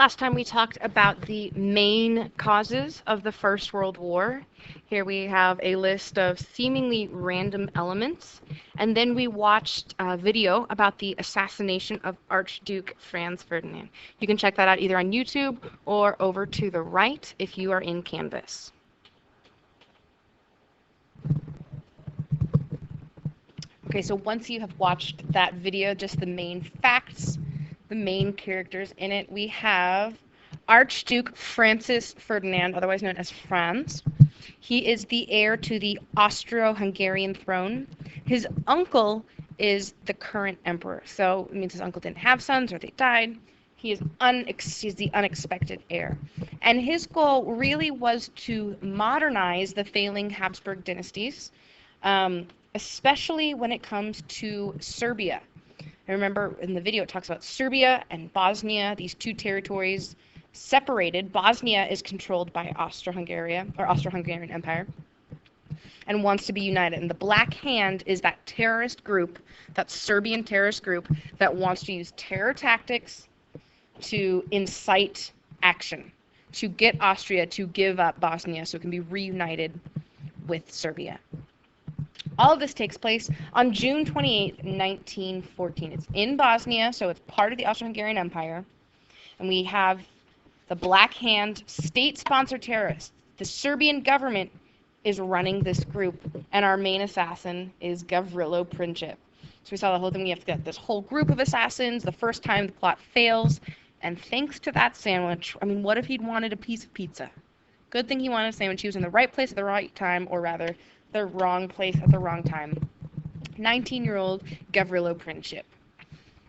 Last time we talked about the main causes of the First World War. Here we have a list of seemingly random elements. And then we watched a video about the assassination of Archduke Franz Ferdinand. You can check that out either on YouTube or over to the right if you are in Canvas. Okay, so once you have watched that video, just the main facts, the main characters in it, we have Archduke Francis Ferdinand, otherwise known as Franz. He is the heir to the Austro-Hungarian throne. His uncle is the current emperor, so it means his uncle didn't have sons or they died. He's the unexpected heir. And his goal really was to modernize the failing Habsburg dynasties, especially when it comes to Serbia. I remember in the video it talks about Serbia and Bosnia, these two territories separated. Bosnia is controlled by Austro-Hungarian Empire, and wants to be united. And the Black Hand is that terrorist group, that Serbian terrorist group that wants to use terror tactics to incite action, to get Austria to give up Bosnia so it can be reunited with Serbia. All of this takes place on June 28, 1914. It's in Bosnia, so it's part of the Austro-Hungarian Empire. And we have the Black Hand, state-sponsored terrorists. The Serbian government is running this group, and our main assassin is Gavrilo Princip. So we saw the whole thing. We have to get this whole group of assassins. The first time the plot fails, and thanks to that sandwich, I mean, what if he'd wanted a piece of pizza? Good thing he wanted a sandwich. He was in the right place at the right time, or rather, the wrong place at the wrong time. 19-year-old Gavrilo Princip.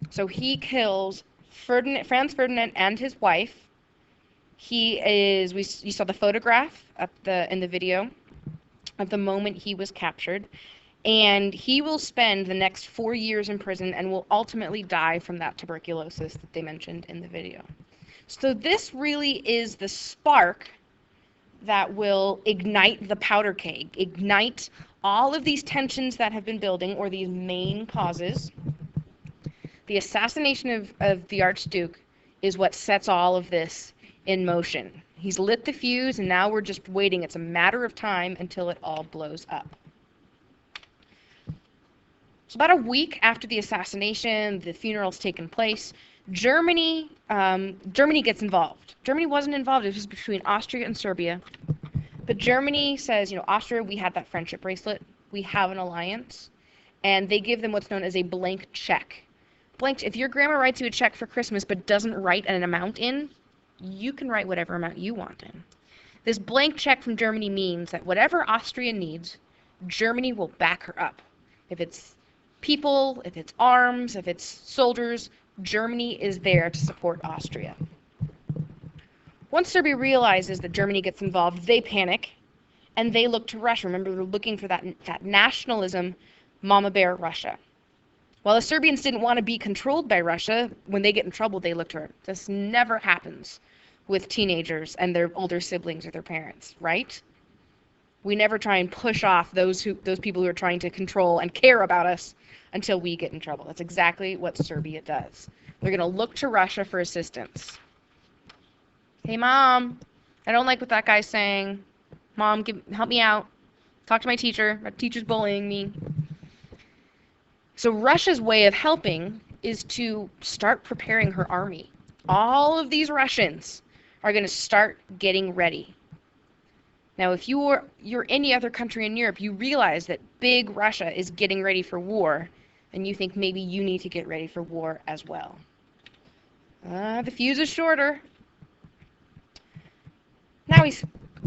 So he kills Franz Ferdinand and his wife. He is, you saw the photograph in the video of the moment he was captured, and he will spend the next 4 years in prison and will ultimately die from that tuberculosis that they mentioned in the video. So this really is the spark that will ignite the powder keg, ignite all of these tensions that have been building, or these main causes. The assassination of the Archduke is what sets all of this in motion. He's lit the fuse, and now we're just waiting. It's a matter of time until it all blows up. So about a week after the assassination, the funeral's taken place, Germany gets involved. Germany wasn't involved. It was between Austria and Serbia. But Germany says, Austria, we had that friendship bracelet. We have an alliance. And they give them what's known as a blank check. If your grandma writes you a check for Christmas but doesn't write an amount in, you can write whatever amount you want in. This blank check from Germany means that whatever Austria needs, Germany will back her up. If it's people, if it's arms, if it's soldiers, Germany is there to support Austria. Once Serbia realizes that Germany gets involved, they panic, and they look to Russia. Remember, they're looking for that nationalism, Mama Bear Russia. While the Serbians didn't want to be controlled by Russia, when they get in trouble, they look to her. This never happens with teenagers and their older siblings or their parents, right? We never try and push off those people who are trying to control and care about us until we get in trouble. That's exactly what Serbia does. They're going to look to Russia for assistance. Hey, Mom, I don't like what that guy's saying. Mom, help me out. Talk to my teacher. My teacher's bullying me. So Russia's way of helping is to start preparing her army. All of these Russians are going to start getting ready. Now, if you're any other country in Europe, you realize that big Russia is getting ready for war, and you think maybe you need to get ready for war as well. The fuse is shorter. Now we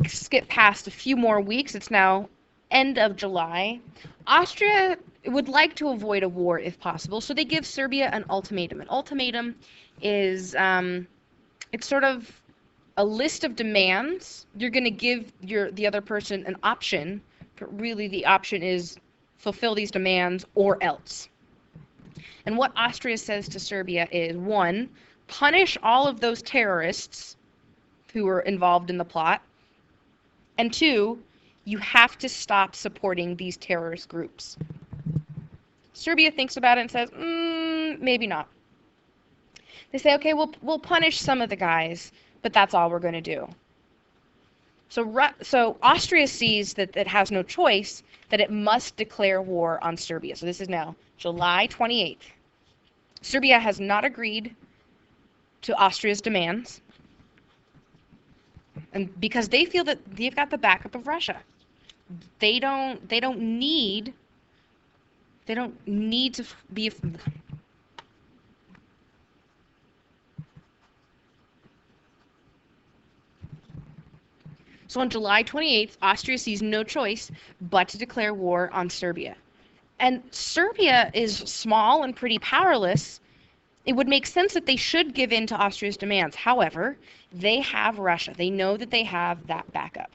skip past a few more weeks. It's now end of July. Austria would like to avoid a war if possible, so they give Serbia an ultimatum. An ultimatum is it's sort of a list of demands. You're going to give the other person an option, but really the option is fulfill these demands or else. And what Austria says to Serbia is, 1, punish all of those terrorists who were involved in the plot, and 2, you have to stop supporting these terrorist groups. Serbia thinks about it and says, maybe not. They say, okay, we'll punish some of the guys, but that's all we're going to do. So Austria sees that it has no choice, that it must declare war on Serbia. So this is now July 28th. Serbia has not agreed to Austria's demands, and because they feel that they've got the backup of Russia. They don't need to be. So on July 28th, Austria sees no choice but to declare war on Serbia. And Serbia is small and pretty powerless. It would make sense that they should give in to Austria's demands. However, they have Russia. They know that they have that backup.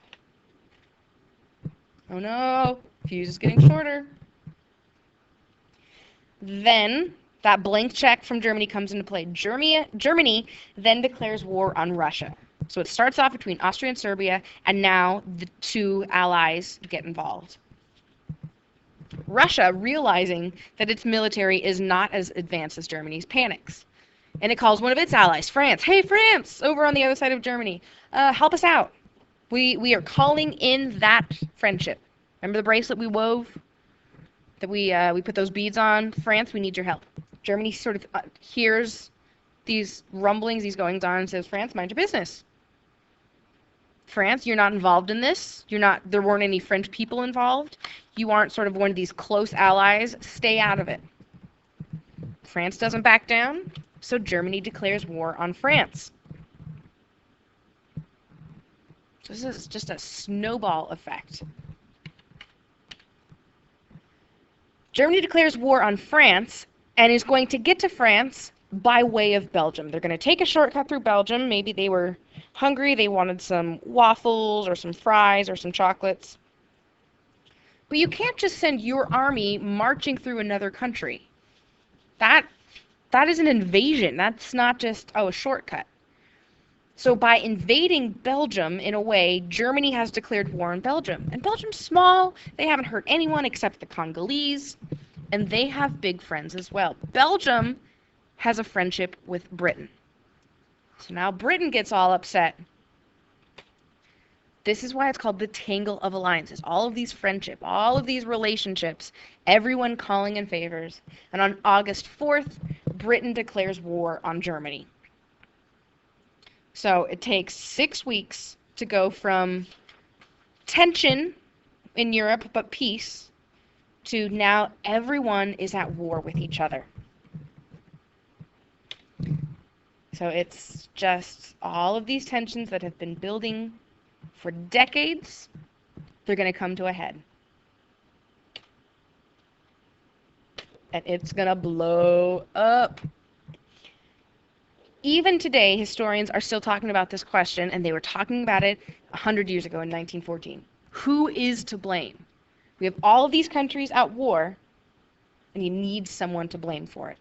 Oh no, fuse is getting shorter. Then that blank check from Germany comes into play. Germany then declares war on Russia. So it starts off between Austria and Serbia, and now the two allies get involved. Russia, realizing that its military is not as advanced as Germany's, panics. And it calls one of its allies, France. Hey, France, over on the other side of Germany, help us out. We are calling in that friendship. Remember the bracelet we wove? That we put those beads on? France, we need your help. Germany sort of hears these rumblings, these goings on, and says, France, mind your business. France, you're not involved in this. There weren't any French people involved. You aren't sort of one of these close allies. Stay out of it. France doesn't back down, so Germany declares war on France. So this is just a snowball effect. Germany declares war on France and is going to get to France by way of Belgium. They're going to take a shortcut through Belgium. Maybe they were hungry, they wanted some waffles or some fries or some chocolates. But you can't just send your army marching through another country. That is an invasion. That's not just, a shortcut. So by invading Belgium, in a way, Germany has declared war on Belgium. And Belgium's small. They haven't hurt anyone except the Congolese. And they have big friends as well. Belgium has a friendship with Britain. So now Britain gets all upset. This is why it's called the Tangle of Alliances. All of these friendship, all of these relationships, everyone calling in favors. And on August 4th, Britain declares war on Germany. So it takes 6 weeks to go from tension in Europe, but peace, to now everyone is at war with each other. So it's just all of these tensions that have been building for decades, they're going to come to a head. And it's going to blow up. Even today, historians are still talking about this question, and they were talking about it 100 years ago in 1914. Who is to blame? We have all of these countries at war, and you need someone to blame for it.